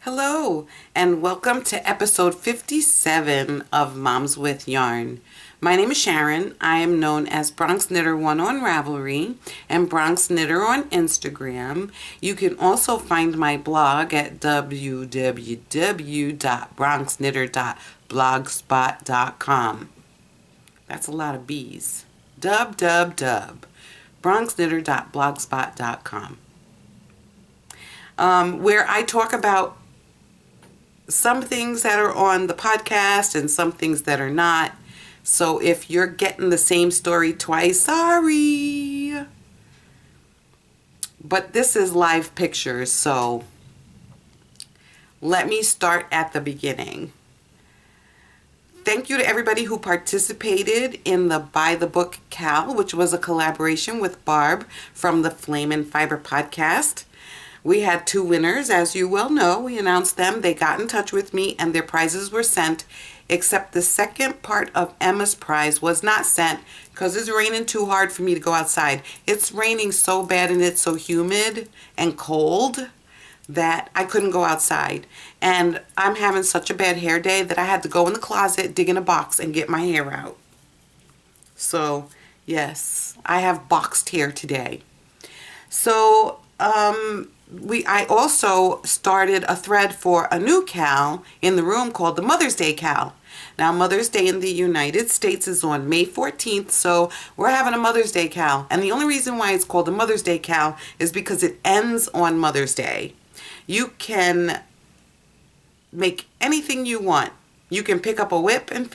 Hello, and welcome to episode 57 of Moms with Yarn. My name is Sharon. I am known as Bronx Knitter 1 on Ravelry and Bronx Knitter on Instagram. You can also find my blog at www.bronxknitter.blogspot.com. That's a lot of B's. bronxknitter.blogspot.com. Where I talk about some things that are on the podcast and some things that are not. So if you're getting the same story twice, sorry. But this is live pictures, so let me start at the beginning. Thank you to everybody who participated in the Buy the Book Cal, which was a collaboration with Barb from the Flame and Fiber podcast. We had 2 winners, as you well know. We announced them. They got in touch with me and their prizes were sent, except the second part of Emma's prize was not sent because it's raining too hard for me to go outside. It's raining so bad and it's so humid and cold that I couldn't go outside. And I'm having such a bad hair day that I had to go in the closet, dig in a box, and get my hair out. So, yes, I have boxed hair today. So, I also started a thread for a new cal in the room called the Mother's Day cal. Now, Mother's Day in the United States is on May 14th, so we're having a Mother's Day cal. And the only reason why it's called a Mother's Day cal is because it ends on Mother's Day. You can make anything you want. You can pick up a whip and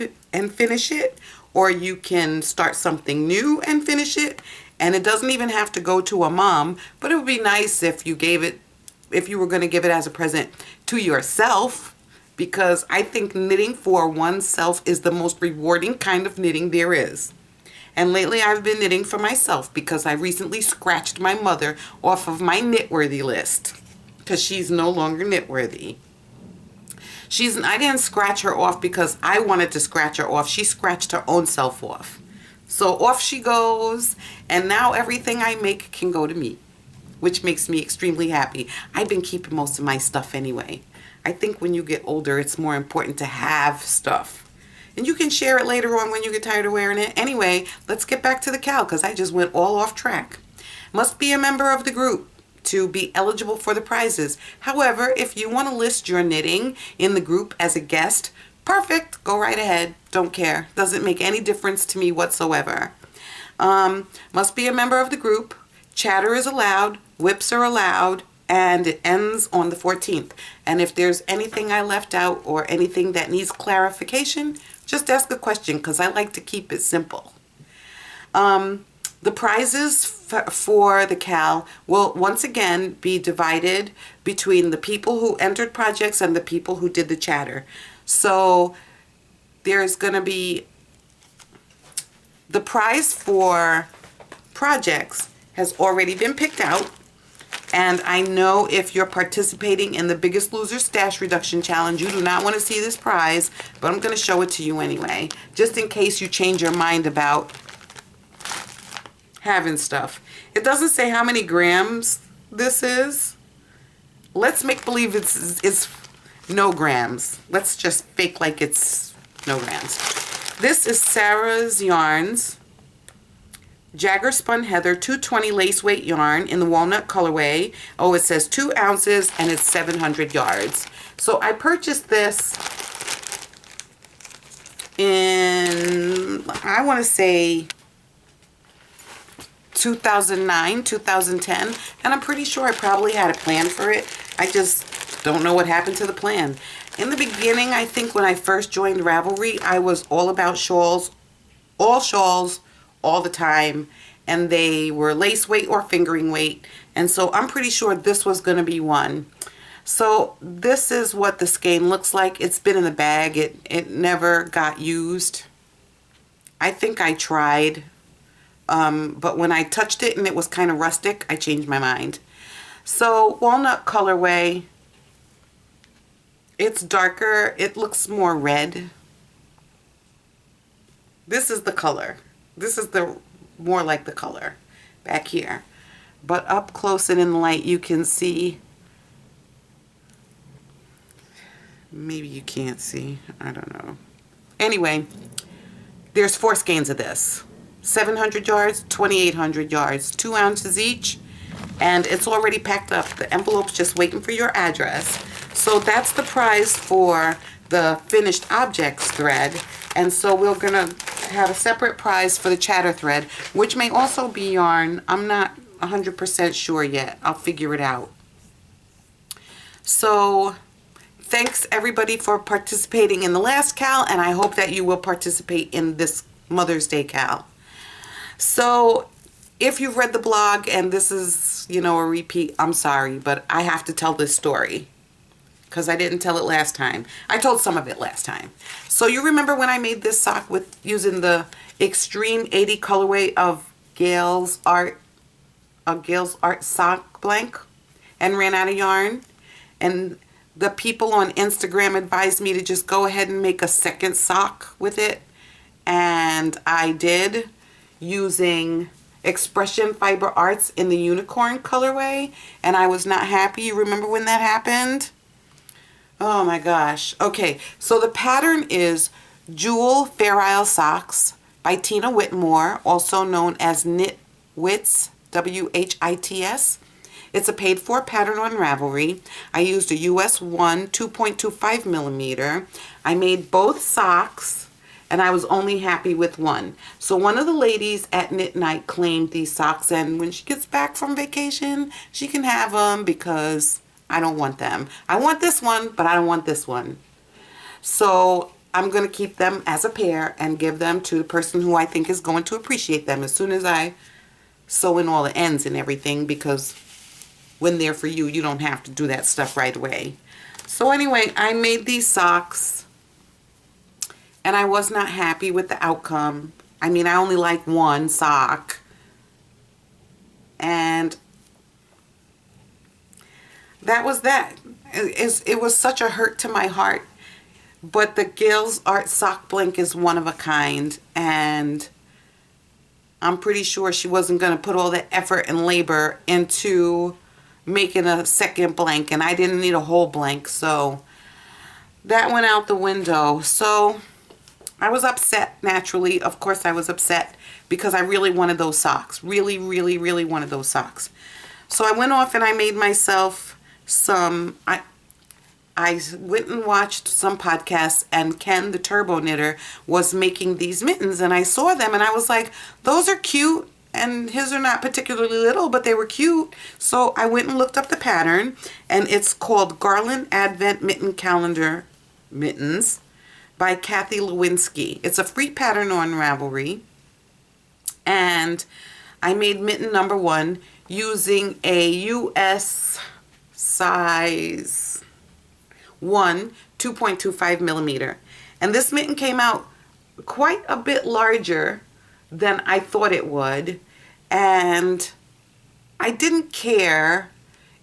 finish it, or you can start something new and finish it. And it doesn't even have to go to a mom, but it would be nice if you were going to give it as a present to yourself, because I think knitting for oneself is the most rewarding kind of knitting there is. And lately I've been knitting for myself because I recently scratched my mother off of my knitworthy list because she's no longer knitworthy. I didn't scratch her off because I wanted to scratch her off. She scratched her own self off. So off she goes, and now everything I make can go to me, which makes me extremely happy. I've been keeping most of my stuff anyway. I think when you get older, it's more important to have stuff. And you can share it later on when you get tired of wearing it. Anyway, let's get back to the cal because I just went all off track. Must be a member of the group to be eligible for the prizes. However, if you want to list your knitting in the group as a guest, perfect, go right ahead. Don't care. Doesn't make any difference to me whatsoever. Must be a member of the group. Chatter is allowed. Whips are allowed. And it ends on the 14th. And if there's anything I left out or anything that needs clarification, just ask a question because I like to keep it simple. The prizes for the cal will once again be divided between the people who entered projects and the people who did the chatter. So there's going to be the prize for projects has already been picked out. And I know if you're participating in the Biggest Loser Stash Reduction Challenge, you do not want to see this prize, but I'm going to show it to you anyway, just in case you change your mind about having stuff. It doesn't say how many grams this is. Let's make believe it's no grams. Let's just fake like it's no grams. This is Sarah's Yarns Jagger Spun Heather 220 lace weight yarn in the walnut colorway. Oh, it says 2 ounces and it's 700 yards. So I purchased this in, I want to say 2009, 2010, and I'm pretty sure I probably had a plan for it. I just don't know what happened to the plan. In the beginning, I think when I first joined Ravelry, I was all about shawls, all the time, and they were lace weight or fingering weight, and so I'm pretty sure this was going to be one. So this is what the skein looks like. It's been in the bag. It never got used. I think I tried, but when I touched it and it was kind of rustic, I changed my mind. So walnut colorway. It's darker. It looks more red. This is the color. This is the more like the color back here. But up close and in the light, you can see Maybe you can't see. I don't know. Anyway, there's 4 skeins of this. 700 yards, 2,800 yards, 2 ounces each, and it's already packed up. The envelope's just waiting for your address. So that's the prize for the finished objects thread, and so we're gonna have a separate prize for the chatter thread, which may also be yarn. I'm not 100% sure yet. I'll figure it out. So thanks everybody for participating in the last cal, and I hope that you will participate in this Mother's Day cal. So if you've read the blog and this is, you know, a repeat, I'm sorry, but I have to tell this story because I didn't tell it last time. I told some of it last time. So you remember when I made this sock with using the Extreme 80 colorway of Gail's Art sock blank and ran out of yarn? And the people on Instagram advised me to just go ahead and make a second sock with it. And I did, using Expression Fiber Arts in the unicorn colorway. And I was not happy. You remember when that happened? Oh my gosh. Okay, so the pattern is Jewel Fair Isle Socks by Tina Whitmore, also known as Knit Wits, W-H-I-T-S. It's a paid for pattern on Ravelry. I used a US 1 2.25 millimeter. I made both socks and I was only happy with one. So one of the ladies at Knit Night claimed these socks, and when she gets back from vacation, she can have them because I don't want them. I want this one, but I don't want this one. So I'm going to keep them as a pair and give them to the person who I think is going to appreciate them as soon as I sew in all the ends and everything, because when they're for you, you don't have to do that stuff right away. So anyway, I made these socks and I was not happy with the outcome. I mean, I only like one sock, and that was that. It was such a hurt to my heart, but the Gail's Art sock blank is one of a kind, and I'm pretty sure she wasn't going to put all the effort and labor into making a second blank, and I didn't need a whole blank, so that went out the window. So I was upset, naturally. Of course I was upset because I really wanted those socks. Really, really, really wanted those socks. So I went off and I made myself some, I went and watched some podcasts, and Ken the Turbo Knitter was making these mittens, and I saw them and I was like, those are cute, and his are not particularly little, but they were cute. So I went and looked up the pattern, and it's called Garland Advent Mittens Calendar Mittens by Kathy Lewinsky. It's a free pattern on Ravelry, and I made mitten number 1 using a US size 1 2.25 millimeter, and this mitten came out quite a bit larger than I thought it would, and I didn't care.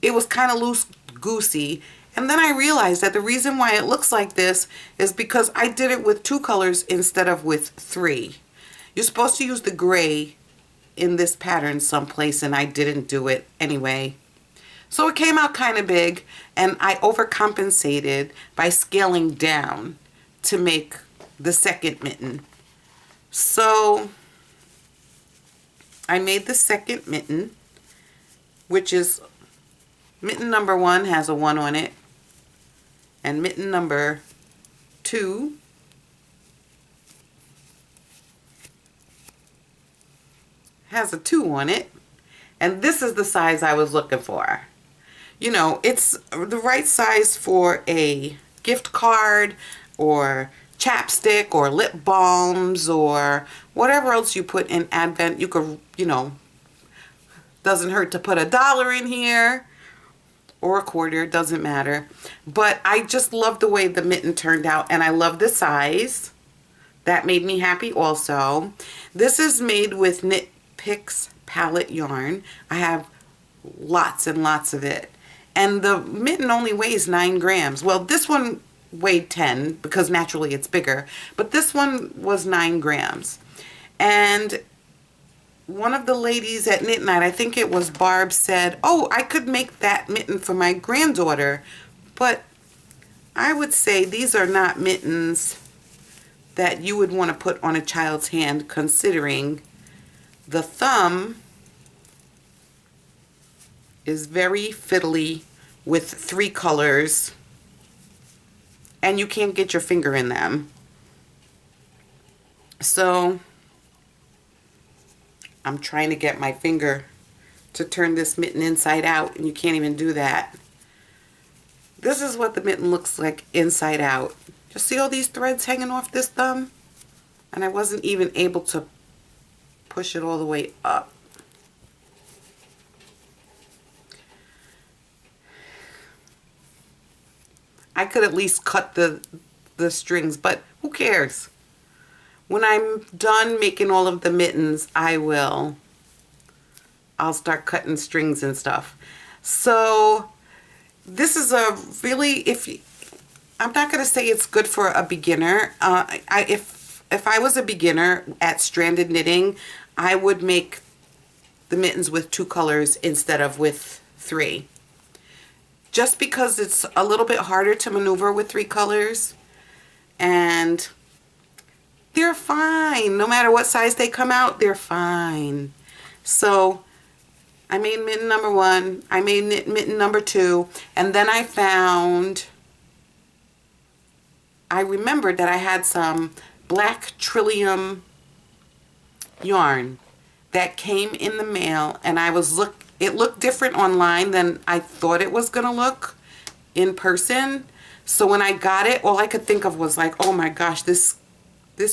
It was kind of loose goosey, and then I realized that the reason why it looks like this is because I did it with 2 colors instead of with 3. You're supposed to use the gray in this pattern someplace, and I didn't do it anyway. So it came out kind of big, and I overcompensated by scaling down to make the second mitten. So I made the second mitten, which is mitten number 1 has a 1 on it, and mitten number 2 has a 2 on it, and this is the size I was looking for. You know, it's the right size for a gift card or chapstick or lip balms or whatever else you put in Advent. You could, you know, doesn't hurt to put $1 in here or a quarter, doesn't matter. But I just love the way the mitten turned out, and I love the size. That made me happy also. This is made with Knit Picks palette yarn. I have lots and lots of it. And the mitten only weighs 9 grams. Well, this one weighed 10 because naturally it's bigger, but this one was 9 grams. And one of the ladies at Knit Night, I think it was Barb, said, oh, I could make that mitten for my granddaughter, but I would say these are not mittens that you would want to put on a child's hand, considering the thumb is very fiddly with 3 colors and you can't get your finger in them. So I'm trying to get my finger to turn this mitten inside out and you can't even do that. This is what the mitten looks like inside out. Just see all these threads hanging off this thumb? And I wasn't even able to push it all the way up. I could at least cut the strings, but who cares? When I'm done making all of the mittens, I'll start cutting strings and stuff. So this is a really, I'm not going to say it's good for a beginner. If I was a beginner at stranded knitting, I would make the mittens with 2 colors instead of with 3. Just because it's a little bit harder to maneuver with 3 colors, and they're fine. No matter what size they come out, they're fine. So I made mitten number 1, I made mitten number 2, and then I remembered that I had some black Trillium yarn that came in the mail, and it looked different online than I thought it was gonna look in person. So when I got it, all I could think of was like, oh my gosh, this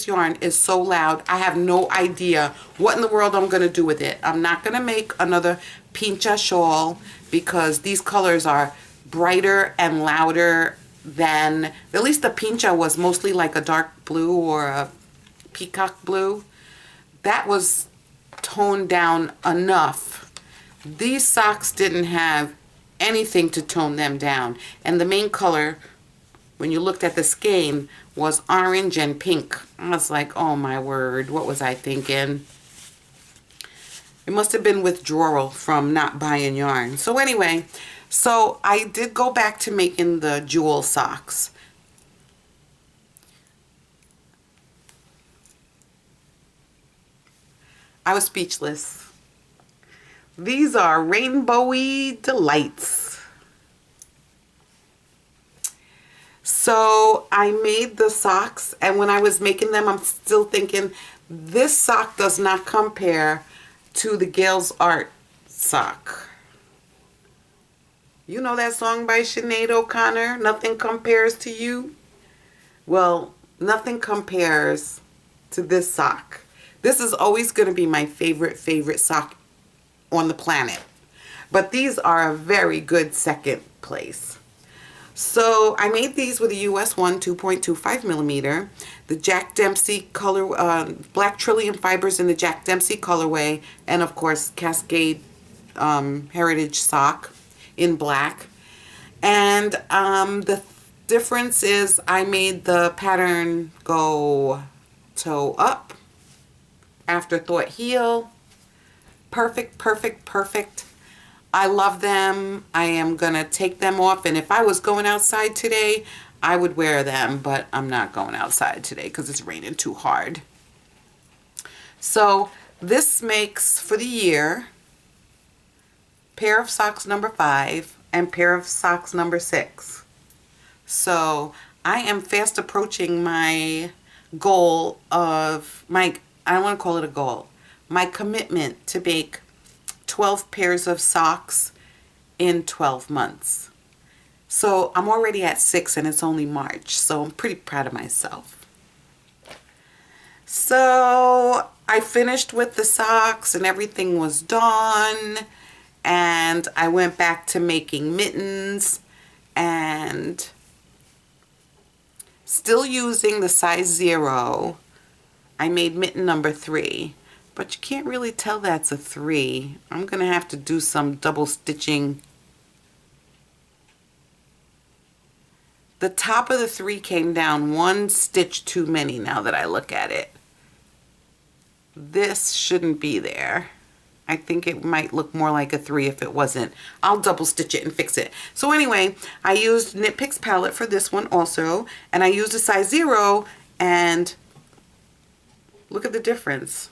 yarn is so loud. I have no idea what in the world I'm gonna do with it. I'm not gonna make another pincha shawl because these colors are brighter and louder than, at least the pincha was mostly like a dark blue or a peacock blue. That was toned down enough. These socks didn't have anything to tone them down, and the main color, when you looked at the skein, was orange and pink. I was like, oh my word, what was I thinking? It must have been withdrawal from not buying yarn. So anyway, so I did go back to making the jewel socks. I was speechless. These are rainbowy delights. So I made the socks, and when I was making them, I'm still thinking, this sock does not compare to the Gail's Art sock. You know that song by Sinead O'Connor, Nothing Compares to You? Well, nothing compares to this sock. This is always going to be my favorite sock on the planet. But these are a very good second place. So I made these with a US 1 2.25 millimeter, the Jack Dempsey color, black Trillium fibers in the Jack Dempsey colorway, and of course Cascade Heritage sock in black. And the difference is I made the pattern go toe up, afterthought heel. Perfect, perfect, perfect. I love them. I am gonna take them off, and if I was going outside today, I would wear them, but I'm not going outside today because it's raining too hard. So this makes, for the year, pair of socks number 5 and pair of socks number 6. So I am fast approaching my goal of I don't want to call it a goal, my commitment to make 12 pairs of socks in 12 months. So I'm already at 6 and it's only March, so I'm pretty proud of myself. So I finished with the socks and everything was done, and I went back to making mittens, and still using the size 0, I made mitten number 3. But you can't really tell that's a 3. I'm going to have to do some double stitching. The top of the 3 came down 1 stitch too many now that I look at it. This shouldn't be there. I think it might look more like a 3 if it wasn't. I'll double stitch it and fix it. So anyway, I used Knit Picks palette for this one also, and I used a size 0, and look at the difference.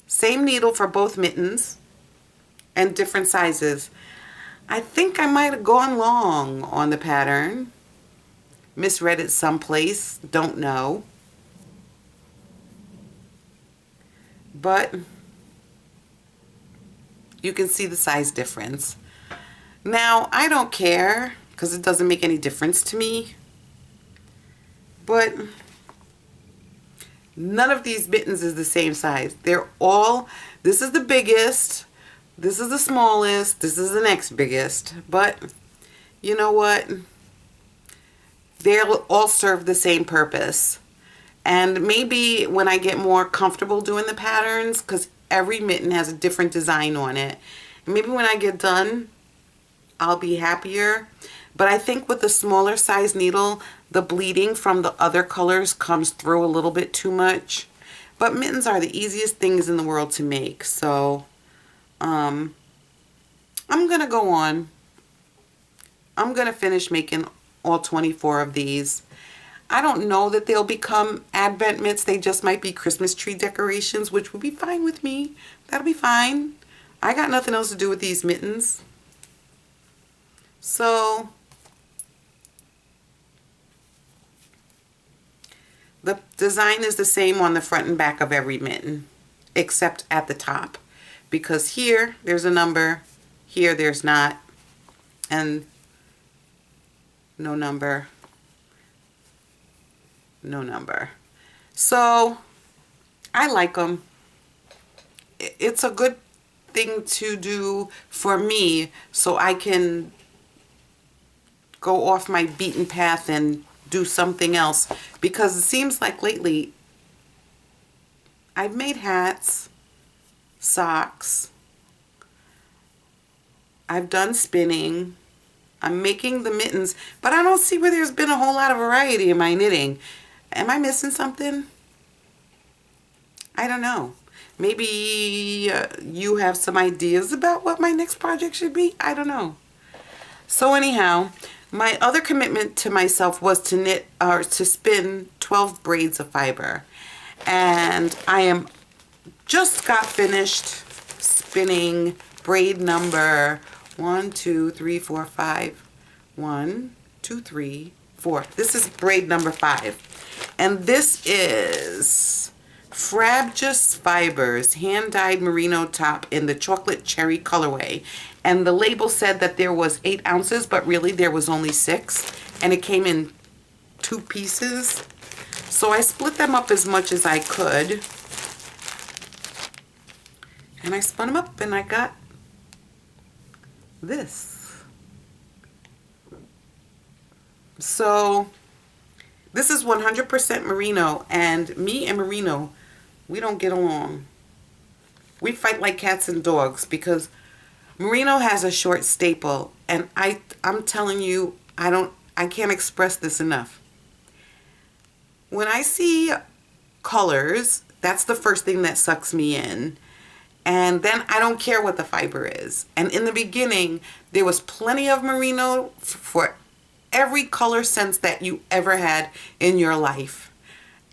Same needle for both mittens and different sizes. I think I might have gone long on the pattern. Misread it someplace, don't know. But you can see the size difference. Now, I don't care because it doesn't make any difference to me. But none of these mittens is the same size. They're all, this is the biggest, this is the smallest, this is the next biggest. But you know what? They'll all serve the same purpose. And maybe when I get more comfortable doing the patterns, because every mitten has a different design on it, maybe when I get done, I'll be happier. But I think with the smaller size needle, the bleeding from the other colors comes through a little bit too much. But mittens are the easiest things in the world to make. So I'm going to go on. I'm going to finish making all 24 of these. I don't know that they'll become Advent mitts. They just might be Christmas tree decorations, which will be fine with me. That'll be fine. I got nothing else to do with these mittens. So the design is the same on the front and back of every mitten, except at the top. Because here, there's a number. Here, there's not. And no number. No number. So I like them. It's a good thing to do for me so I can go off my beaten path and do something else, because it seems like lately I've made hats, socks, I've done spinning, I'm making the mittens, but I don't see where there's been a whole lot of variety in my knitting. Am I missing something? I don't know. Maybe you have some ideas about what my next project should be? I don't know. So anyhow, my other commitment to myself was to knit or to spin 12 braids of fiber. And I am just got finished spinning braid number 1, 2, 3, 4, 5. 1, 2, 3, 4. This is braid number 5. And this is Frabjous Fibers hand-dyed merino top in the chocolate cherry colorway. And the label said that there was 8 ounces, but really there was only 6. And it came in 2 pieces. So I split them up as much as I could. And I spun them up and I got this. So this is 100% merino, and me and merino, we don't get along. We fight like cats and dogs because merino has a short staple, and I'm telling you, I can't express this enough. When I see colors, that's the first thing that sucks me in. And then I don't care what the fiber is. And in the beginning, there was plenty of merino for every color sense that you ever had in your life.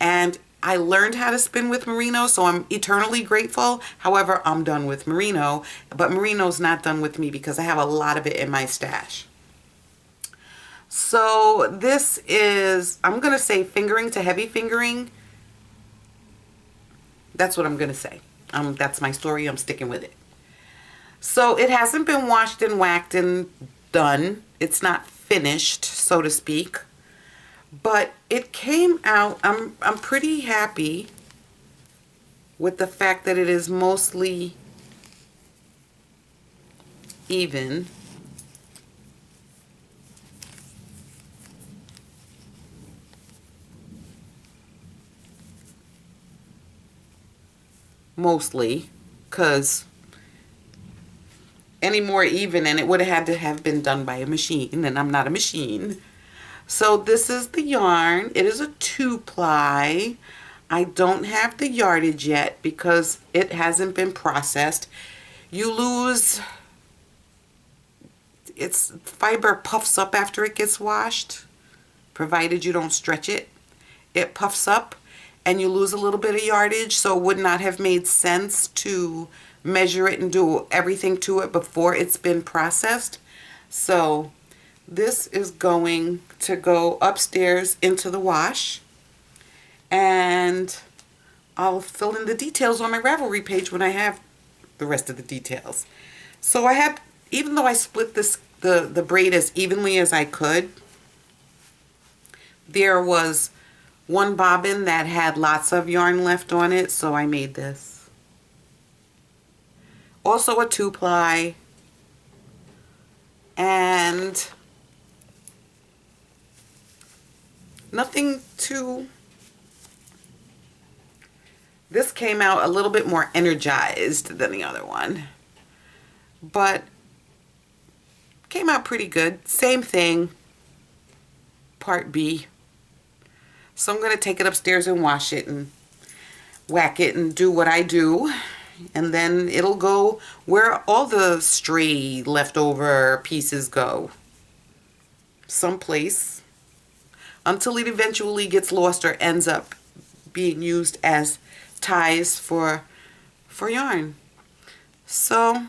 And I learned how to spin with merino, so I'm eternally grateful. However, I'm done with merino, but merino's not done with me because I have a lot of it in my stash. So this is, I'm going to say fingering to heavy fingering. That's what I'm going to say. That's my story. I'm sticking with it. So it hasn't been washed and whacked and done. It's not finished, so to speak. But it came out, I'm pretty happy with the fact that it is mostly even. Mostly, because any more even and it would have had to have been done by a machine, and I'm not a machine. So this is the yarn. It is a 2-ply. I don't have the yardage yet because it hasn't been processed. You lose, its fiber puffs up after it gets washed, provided you don't stretch it. It puffs up and you lose a little bit of yardage, so it would not have made sense to measure it and do everything to it before it's been processed. So this is going to go upstairs into the wash, and I'll fill in the details on my Ravelry page when I have the rest of the details. So I have, even though I split this the braid as evenly as I could, there was one bobbin that had lots of yarn left on it, so I made this. Also a 2-ply, and nothing too... This came out a little bit more energized than the other one, but came out pretty good. Same thing, part B. So I'm going to take it upstairs and wash it and whack it and do what I do. And then it'll go where all the stray leftover pieces go. Someplace. Until it eventually gets lost or ends up being used as ties for yarn. So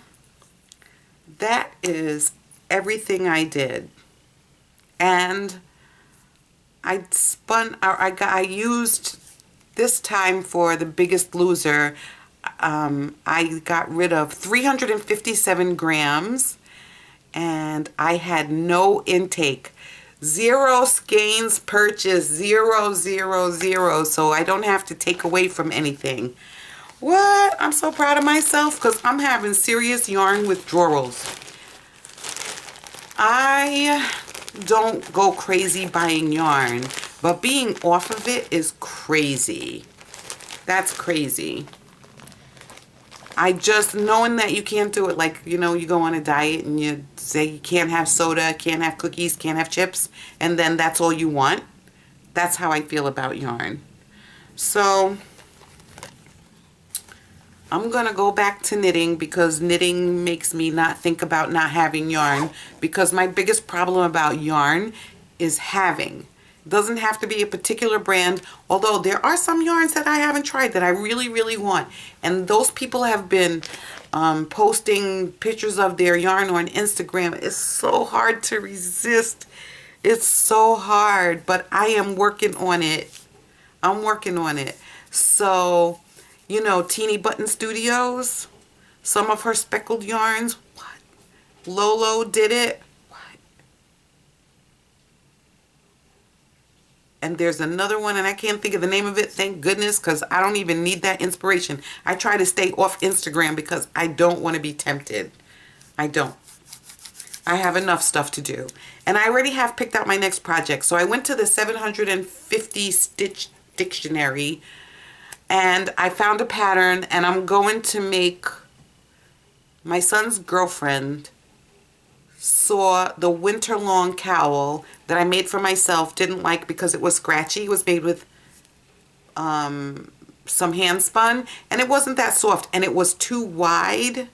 that is everything I did. And I used this time for the Biggest Loser. I got rid of 357 grams, and I had no intake. 0 skeins purchased, 0, 0, 0, so I don't have to take away from anything. What? I'm so proud of myself because I'm having serious yarn withdrawals. I don't go crazy buying yarn, but being off of it is crazy. That's crazy. I just, knowing that you can't do it, like, you know, you go on a diet and you say you can't have soda, can't have cookies, can't have chips, and then that's all you want. That's how I feel about yarn. So I'm gonna go back to knitting because knitting makes me not think about not having yarn, because my biggest problem about yarn is having. It doesn't have to be a particular brand, although there are some yarns that I haven't tried that I really, really want. And those people have been posting pictures of their yarn on Instagram. It's so hard to resist. It's so hard, but I am working on it. I'm working on it. So, you know, Teeny Button Studios, some of her speckled yarns. What? Lolo did it. What? And there's another one, and I can't think of the name of it, thank goodness, because I don't even need that inspiration. I try to stay off Instagram because I don't want to be tempted. I don't. I have enough stuff to do. And I already have picked out my next project. So I went to the 750 Stitch Dictionary, and I found a pattern, and I'm going to make... My son's girlfriend saw the winter-long cowl that I made for myself, didn't like because it was scratchy. It was made with some hand spun, and it wasn't that soft, and it was too wide.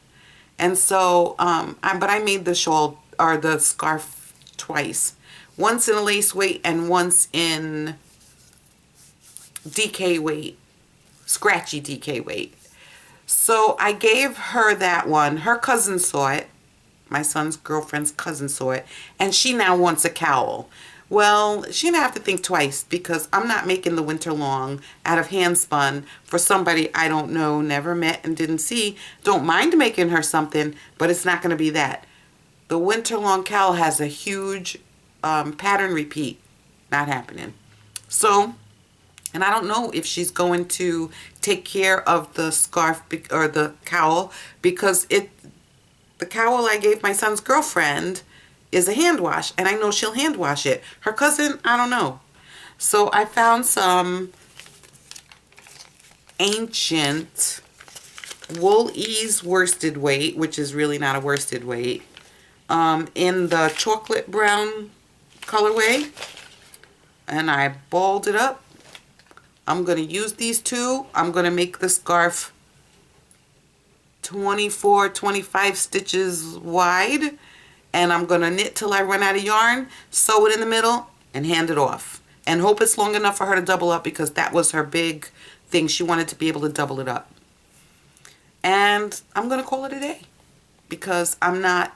And so, but I made the shawl, or the scarf, twice. Once in a lace weight and once in DK weight. Scratchy DK weight. So I gave her that one. Her cousin saw it. My son's girlfriend's cousin saw it. And she now wants a cowl. Well, she didn't have to think twice because I'm not making the winter long out of hand spun for somebody I don't know, never met, and didn't see. Don't mind making her something, but it's not going to be that. The winter long cowl has a huge pattern repeat. Not happening. So... And I don't know if she's going to take care of the scarf or the cowl, because the cowl I gave my son's girlfriend is a hand wash, and I know she'll hand wash it. Her cousin, I don't know. So I found some ancient Wool Ease worsted weight, which is really not a worsted weight, in the chocolate brown colorway, and I balled it up. I'm going to use these two. I'm going to make the scarf 24, 25 stitches wide, and I'm going to knit till I run out of yarn, sew it in the middle, and hand it off. And hope it's long enough for her to double up, because that was her big thing. She wanted to be able to double it up. And I'm going to call it a day, because I'm not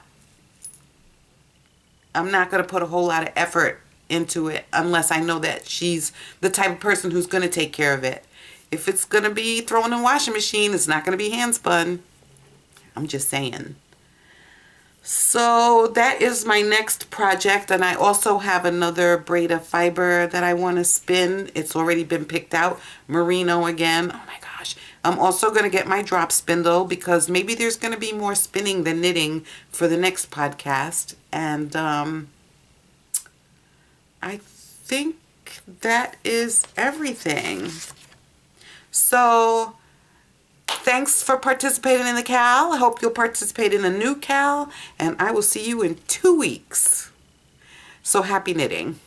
going to put a whole lot of effort into it unless I know that she's the type of person who's going to take care of it. If it's going to be thrown in the washing machine, it's not going to be hand spun. I'm just saying. So that is my next project, and I also have another braid of fiber that I want to spin. It's already been picked out. Merino again. Oh my gosh. I'm also going to get my drop spindle, because maybe there's going to be more spinning than knitting for the next podcast. And I think that is everything. So thanks for participating in the Cal. I hope you'll participate in the new Cal, and I will see you in 2 weeks. So happy knitting.